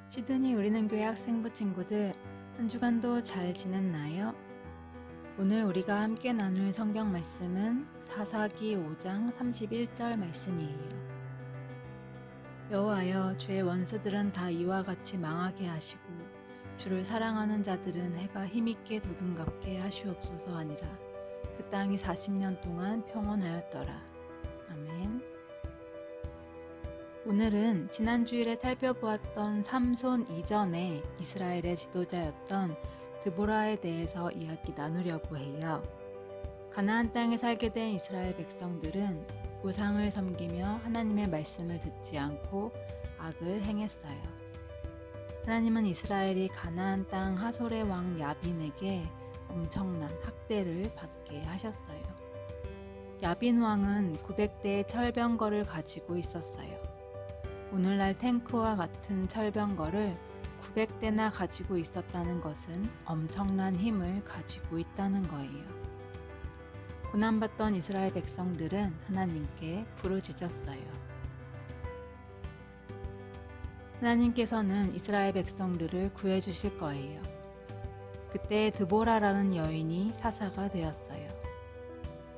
시드니 우리는 교회 학생부 친구들, 한 주간도 잘 지냈나요? 오늘 우리가 함께 나눌 성경 말씀은 사사기 5장 31절 말씀이에요. 여호와여, 주의 원수들은 다 이와 같이 망하게 하시고 주를 사랑하는 자들은 해가 힘있게 도둑갑게 하시옵소서 하니라. 그 땅이 40년 동안 평온하였더라. 아멘. 오늘은 지난 주일에 살펴보았던 삼손 이전에 이스라엘의 지도자였던 드보라에 대해서 이야기 나누려고 해요. 가나안 땅에 살게 된 이스라엘 백성들은 우상을 섬기며 하나님의 말씀을 듣지 않고 악을 행했어요. 하나님은 이스라엘이 가나안 땅 하솔의 왕 야빈에게 엄청난 학대를 받게 하셨어요. 야빈 왕은 900대의 철병거를 가지고 있었어요. 오늘날 탱크와 같은 철병거를 900대나 가지고 있었다는 것은 엄청난 힘을 가지고 있다는 거예요. 고난받던 이스라엘 백성들은 하나님께 부르짖었어요. 하나님께서는 이스라엘 백성들을 구해주실 거예요. 그때 드보라라는 여인이 사사가 되었어요.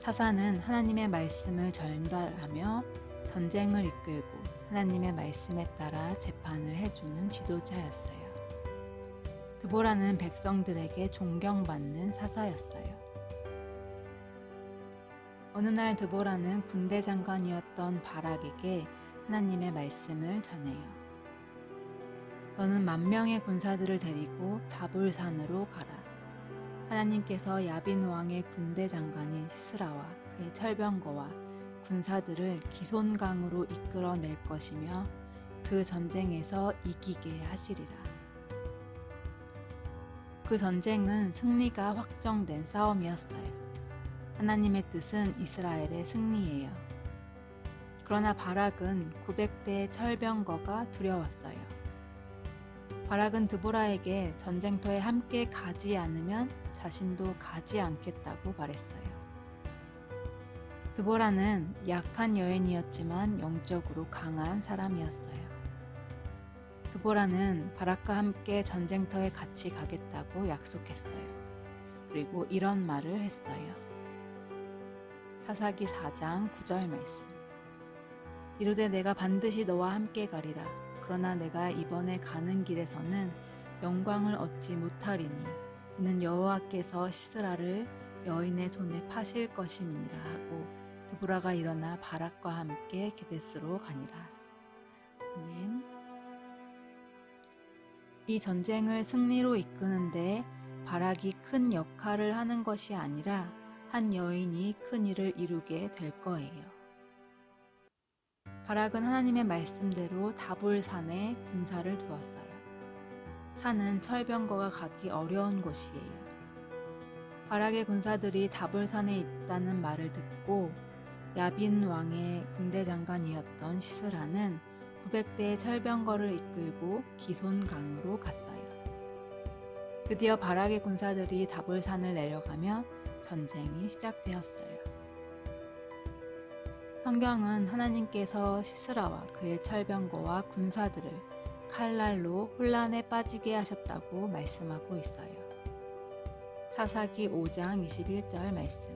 사사는 하나님의 말씀을 전달하며 전쟁을 이끌고 하나님의 말씀에 따라 재판을 해주는 지도자였어요. 드보라는 백성들에게 존경받는 사사였어요. 어느 날 드보라는 군대 장관이었던 바락에게 하나님의 말씀을 전해요. 너는 10,000명의 군사들을 데리고 다볼산으로 가라. 하나님께서 야빈 왕의 군대 장관인 시스라와 그의 철병거와 군사들을 기손강으로 이끌어낼 것이며 그 전쟁에서 이기게 하시리라. 그 전쟁은 승리가 확정된 싸움이었어요. 하나님의 뜻은 이스라엘의 승리예요. 그러나 바락은 900대의 철병거가 두려웠어요. 바락은 드보라에게 전쟁터에 함께 가지 않으면 자신도 가지 않겠다고 말했어요. 드보라는 약한 여인이었지만 영적으로 강한 사람이었어요. 드보라는 바락과 함께 전쟁터에 같이 가겠다고 약속했어요. 그리고 이런 말을 했어요. 사사기 4장 9절 말씀. 이르되 내가 반드시 너와 함께 가리라. 그러나 내가 이번에 가는 길에서는 영광을 얻지 못하리니 이는 여호와께서 시스라를 여인의 손에 파실 것임이니라 하고 드보라가 일어나 바락과 함께 게데스로 가니라. 아멘. 이 전쟁을 승리로 이끄는데 바락이 큰 역할을 하는 것이 아니라 한 여인이 큰 일을 이루게 될 거예요. 바락은 하나님의 말씀대로 다볼산에 군사를 두었어요. 산은 철병거가 가기 어려운 곳이에요. 바락의 군사들이 다볼산에 있다는 말을 듣고 야빈 왕의 군대 장관이었던 시스라는 900대의 철병거를 이끌고 기손강으로 갔어요. 드디어 바락의 군사들이 다볼산을 내려가며 전쟁이 시작되었어요. 성경은 하나님께서 시스라와 그의 철병거와 군사들을 칼날로 혼란에 빠지게 하셨다고 말씀하고 있어요. 사사기 5장 21절 말씀.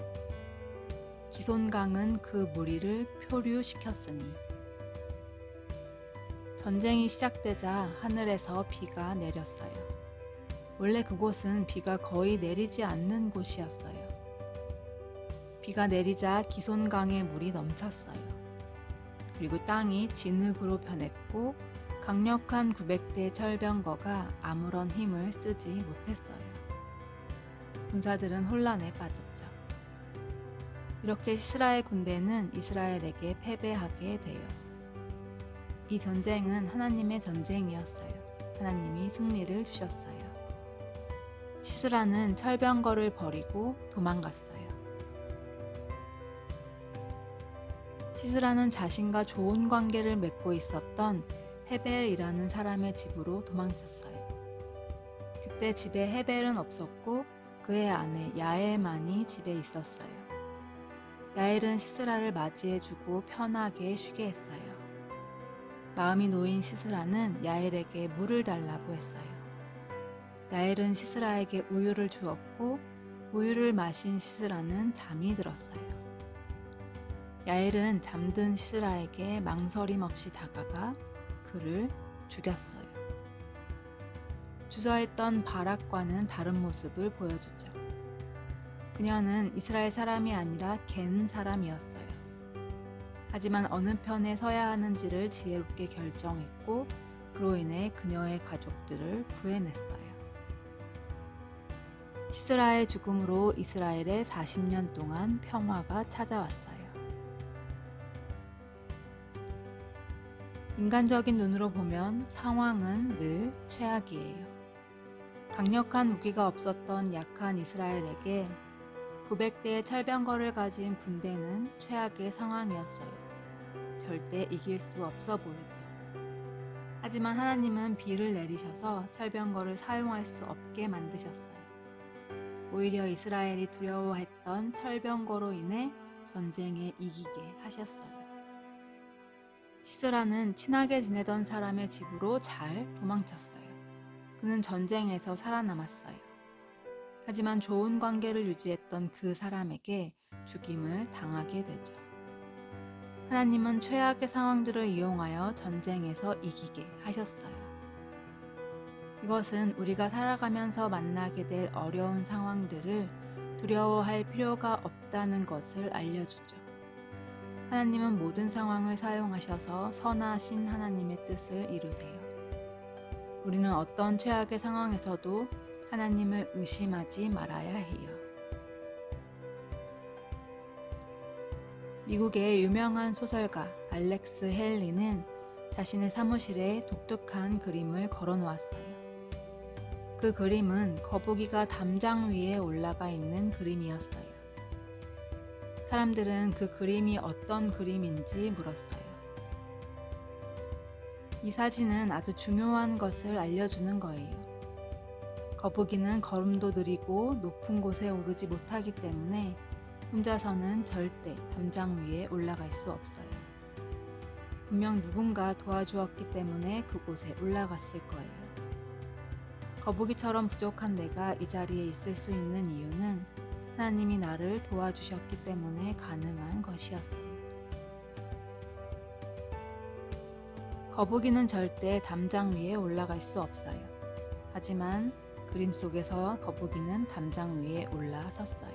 기손강은 그 무리를 표류시켰으니. 전쟁이 시작되자 하늘에서 비가 내렸어요. 원래 그곳은 비가 거의 내리지 않는 곳이었어요. 비가 내리자 기손강의 물이 넘쳤어요. 그리고 땅이 진흙으로 변했고 강력한 900대 철병거가 아무런 힘을 쓰지 못했어요. 군사들은 혼란에 빠졌죠. 이렇게 시스라의 군대는 이스라엘에게 패배하게 돼요. 이 전쟁은 하나님의 전쟁이었어요. 하나님이 승리를 주셨어요. 시스라는 철병거를 버리고 도망갔어요. 시스라는 자신과 좋은 관계를 맺고 있었던 헤벨이라는 사람의 집으로 도망쳤어요. 그때 집에 헤벨은 없었고 그의 아내 야엘만이 집에 있었어요. 야엘은 시스라를 맞이해주고 편하게 쉬게 했어요. 마음이 놓인 시스라는 야엘에게 물을 달라고 했어요. 야엘은 시스라에게 우유를 주었고 우유를 마신 시스라는 잠이 들었어요. 야엘은 잠든 시스라에게 망설임 없이 다가가 그를 죽였어요. 주저했던 바락과는 다른 모습을 보여주죠. 그녀는 이스라엘 사람이 아니라 겐 사람이었어요. 하지만 어느 편에 서야 하는지를 지혜롭게 결정했고 그로 인해 그녀의 가족들을 구해냈어요. 시스라의 죽음으로 이스라엘에 40년 동안 평화가 찾아왔어요. 인간적인 눈으로 보면 상황은 늘 최악이에요. 강력한 무기가 없었던 약한 이스라엘에게 900대의 철병거를 가진 군대는 최악의 상황이었어요. 절대 이길 수 없어 보이죠. 하지만 하나님은 비를 내리셔서 철병거를 사용할 수 없게 만드셨어요. 오히려 이스라엘이 두려워했던 철병거로 인해 전쟁에 이기게 하셨어요. 시스라는 친하게 지내던 사람의 집으로 잘 도망쳤어요. 그는 전쟁에서 살아남았어요. 하지만 좋은 관계를 유지했던 그 사람에게 죽임을 당하게 되죠. 하나님은 최악의 상황들을 이용하여 전쟁에서 이기게 하셨어요. 이것은 우리가 살아가면서 만나게 될 어려운 상황들을 두려워할 필요가 없다는 것을 알려주죠. 하나님은 모든 상황을 사용하셔서 선하신 하나님의 뜻을 이루세요. 우리는 어떤 최악의 상황에서도 하나님을 의심하지 말아야 해요. 미국의 유명한 소설가 알렉스 헨리는 자신의 사무실에 독특한 그림을 걸어놓았어요. 그 그림은 거북이가 담장 위에 올라가 있는 그림이었어요. 사람들은 그 그림이 어떤 그림인지 물었어요. 이 사진은 아주 중요한 것을 알려주는 거예요. 거북이는 걸음도 느리고 높은 곳에 오르지 못하기 때문에 혼자서는 절대 담장 위에 올라갈 수 없어요. 분명 누군가 도와주었기 때문에 그곳에 올라갔을 거예요. 거북이처럼 부족한 내가 이 자리에 있을 수 있는 이유는 하나님이 나를 도와주셨기 때문에 가능한 것이었어요. 거북이는 절대 담장 위에 올라갈 수 없어요. 하지만 그림 속에서 거북이는 담장 위에 올라섰어요.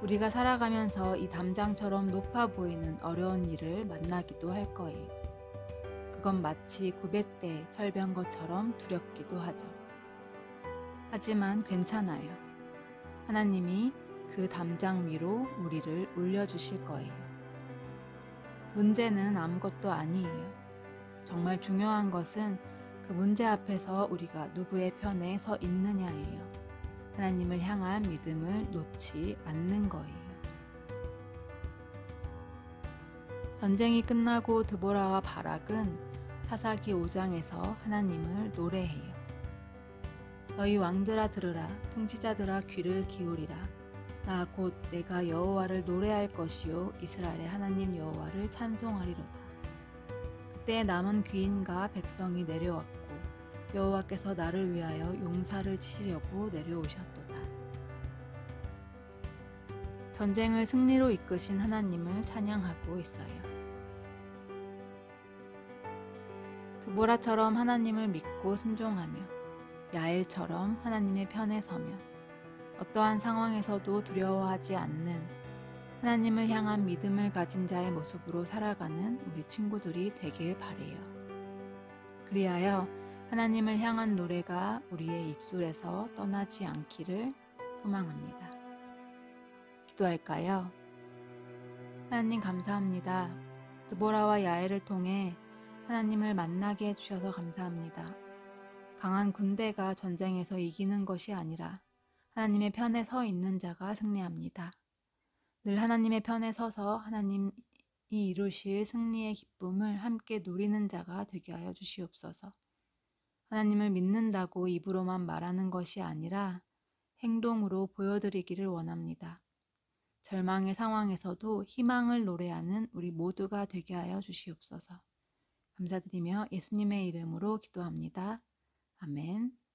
우리가 살아가면서 이 담장처럼 높아 보이는 어려운 일을 만나기도 할 거예요. 그건 마치 900대의 철병거처럼 두렵기도 하죠. 하지만 괜찮아요. 하나님이 그 담장 위로 우리를 올려주실 거예요. 문제는 아무것도 아니에요. 정말 중요한 것은 그 문제 앞에서 우리가 누구의 편에 서 있느냐예요. 하나님을 향한 믿음을 놓지 않는 거예요. 전쟁이 끝나고 드보라와 바락은 사사기 5장에서 하나님을 노래해요. 너희 왕들아 들으라, 통치자들아 귀를 기울이라. 나 곧 내가 여호와를 노래할 것이요 이스라엘의 하나님 여호와를 찬송하리로다. 그때 남은 귀인과 백성이 내려왔고 여호와께서 나를 위하여 용사를 치시려고 내려오셨도다. 전쟁을 승리로 이끄신 하나님을 찬양하고 있어요. 드보라처럼 하나님을 믿고 순종하며 야엘처럼 하나님의 편에 서며 어떠한 상황에서도 두려워하지 않는 하나님을 향한 믿음을 가진 자의 모습으로 살아가는 우리 친구들이 되길 바래요. 그리하여 하나님을 향한 노래가 우리의 입술에서 떠나지 않기를 소망합니다. 기도할까요? 하나님 감사합니다. 드보라와 야엘을 통해 하나님을 만나게 해주셔서 감사합니다. 강한 군대가 전쟁에서 이기는 것이 아니라 하나님의 편에 서 있는 자가 승리합니다. 늘 하나님의 편에 서서 하나님이 이루실 승리의 기쁨을 함께 누리는 자가 되게 하여 주시옵소서. 하나님을 믿는다고 입으로만 말하는 것이 아니라 행동으로 보여드리기를 원합니다. 절망의 상황에서도 희망을 노래하는 우리 모두가 되게 하여 주시옵소서. 감사드리며 예수님의 이름으로 기도합니다. 아멘.